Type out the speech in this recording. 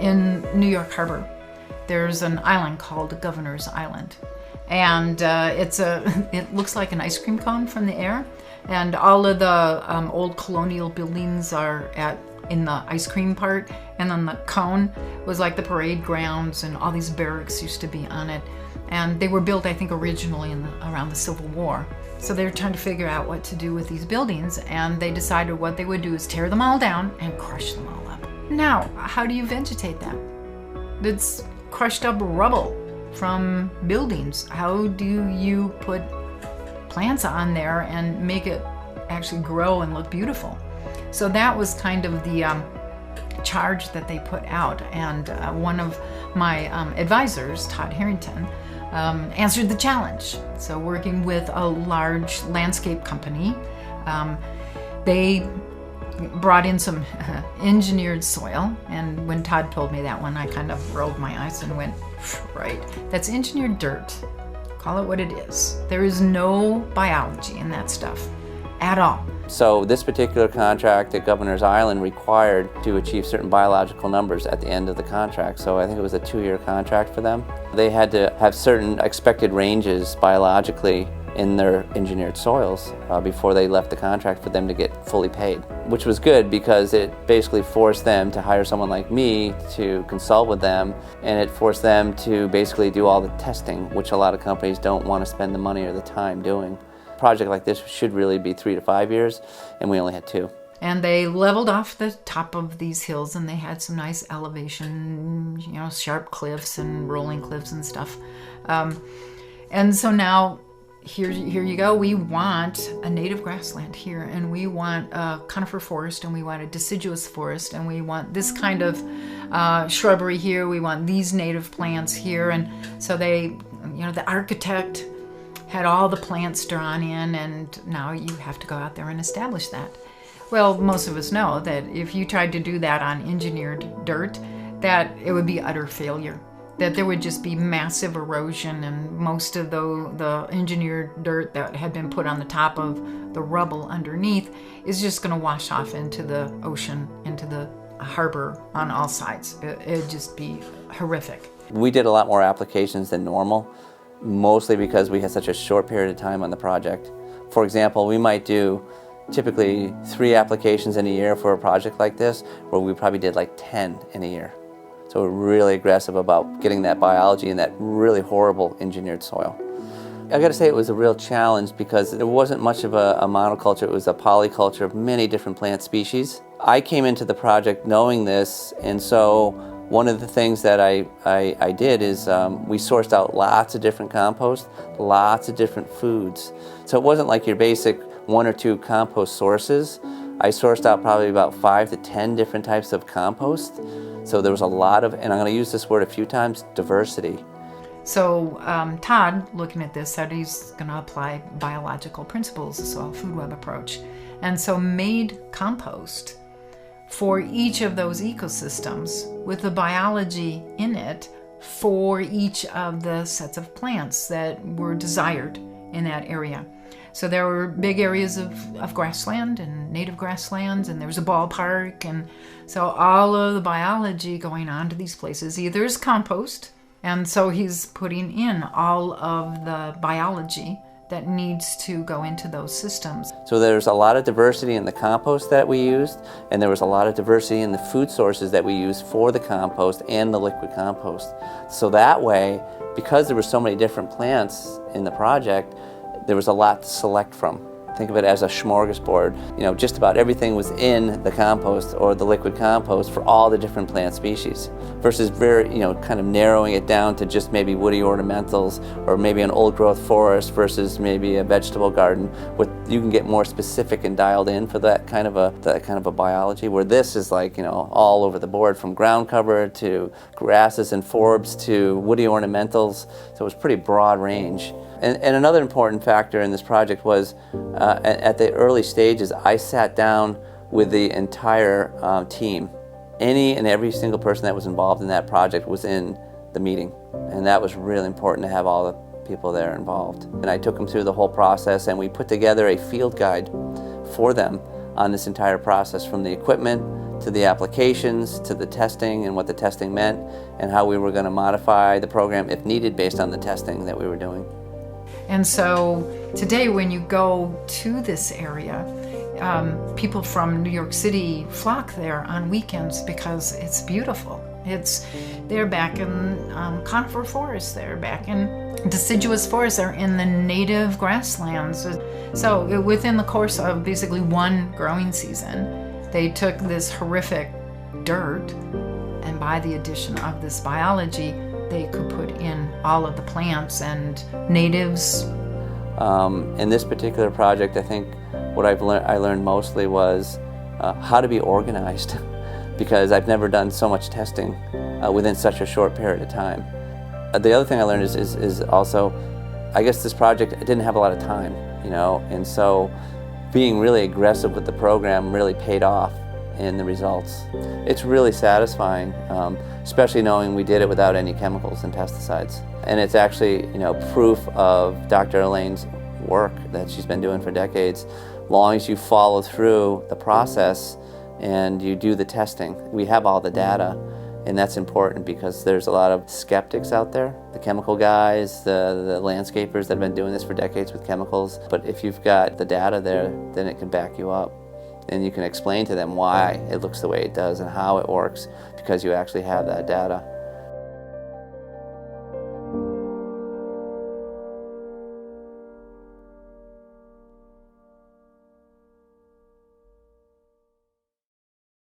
in New York Harbor, there's an island called Governor's Island. And it looks like an ice cream cone from the air. And all of the old colonial buildings are in the ice cream part. And then the cone was like the parade grounds, and all these barracks used to be on it. And they were built, I think, originally around the Civil War. So they were trying to figure out what to do with these buildings, and they decided what they would do is tear them all down and crush them all up. Now, how do you vegetate that? It's crushed up rubble from buildings. How do you put plants on there and make it actually grow and look beautiful? So that was kind of the charge that they put out. And one of my advisors, Todd Harrington, answered the challenge. So working with a large landscape company, they brought in some engineered soil. And when Todd told me that one, I kind of rolled my eyes and went, right, that's engineered dirt. Call it what it is. There is no biology in that stuff at all. So this particular contract at Governor's Island required to achieve certain biological numbers at the end of the contract. So I think it was a 2-year contract for them. They had to have certain expected ranges biologically in their engineered soils before they left the contract for them to get fully paid, which was good because it basically forced them to hire someone like me to consult with them, and it forced them to basically do all the testing, which a lot of companies don't want to spend the money or the time doing. A project like this should really be 3 to 5 years, and we only had 2. And they leveled off the top of these hills, and they had some nice elevation, sharp cliffs and rolling cliffs and stuff. And so now, here you go. We want a native grassland here, and we want a conifer forest, and we want a deciduous forest, and we want this kind of shrubbery here. We want these native plants here. And so they, the architect had all the plants drawn in, and now you have to go out there and establish that. Well, most of us know that if you tried to do that on engineered dirt, that it would be utter failure. That there would just be massive erosion, and most of the engineered dirt that had been put on the top of the rubble underneath is just going to wash off into the ocean, into the harbor on all sides. It'd just be horrific. We did a lot more applications than normal, mostly because we had such a short period of time on the project. For example, we might do typically 3 applications in a year for a project like this, where we probably did like 10 in a year. So we're really aggressive about getting that biology in that really horrible engineered soil. I gotta say it was a real challenge because it wasn't much of a monoculture, it was a polyculture of many different plant species. I came into the project knowing this, and so one of the things that I did is we sourced out lots of different compost, lots of different foods. So it wasn't like your basic 1 or 2 compost sources. I sourced out probably about 5 to 10 different types of compost. So there was a lot of, and I'm going to use this word a few times, diversity. So Todd, looking at this, said he's going to apply biological principles, the soil food web approach, and so made compost for each of those ecosystems with the biology in it for each of the sets of plants that were desired in that area. So there were big areas of grassland and native grasslands, and there was a ballpark, and so all of the biology going on to these places either is compost, and so he's putting in all of the biology that needs to go into those systems. So there's a lot of diversity in the compost that we used, and there was a lot of diversity in the food sources that we used for the compost and the liquid compost. So that way, because there were so many different plants in the project, there was a lot to select from. Think of it as a smorgasbord. Just about everything was in the compost or the liquid compost for all the different plant species, versus very, kind of narrowing it down to just maybe woody ornamentals or maybe an old growth forest versus maybe a vegetable garden. You can get more specific and dialed in for that kind of a biology, where this is like, all over the board, from ground cover to grasses and forbs to woody ornamentals. So it was pretty broad range. And another important factor in this project was at the early stages, I sat down with the entire team. Any and every single person that was involved in that project was in the meeting. And that was really important to have all the people there involved. And I took them through the whole process, and we put together a field guide for them on this entire process, from the equipment to the applications to the testing and what the testing meant and how we were going to modify the program if needed based on the testing that we were doing. And so today when you go to this area, people from New York City flock there on weekends because it's beautiful. They're back in conifer forests, they're back in deciduous forests, they're in the native grasslands. So within the course of basically one growing season, they took this horrific dirt, and by the addition of this biology, they could put in all of the plants and natives. In this particular project, I think what I learned mostly was how to be organized, because I've never done so much testing within such a short period of time. The other thing I learned is also, I guess this project didn't have a lot of time, and so being really aggressive with the program really paid off in the results. It's really satisfying, especially knowing we did it without any chemicals and pesticides. And it's actually, proof of Dr. Elaine's work that she's been doing for decades. As long as you follow through the process and you do the testing, we have all the data, and that's important because there's a lot of skeptics out there, the chemical guys, the landscapers that have been doing this for decades with chemicals. But if you've got the data there, then it can back you up. And you can explain to them why it looks the way it does and how it works, because you actually have that data.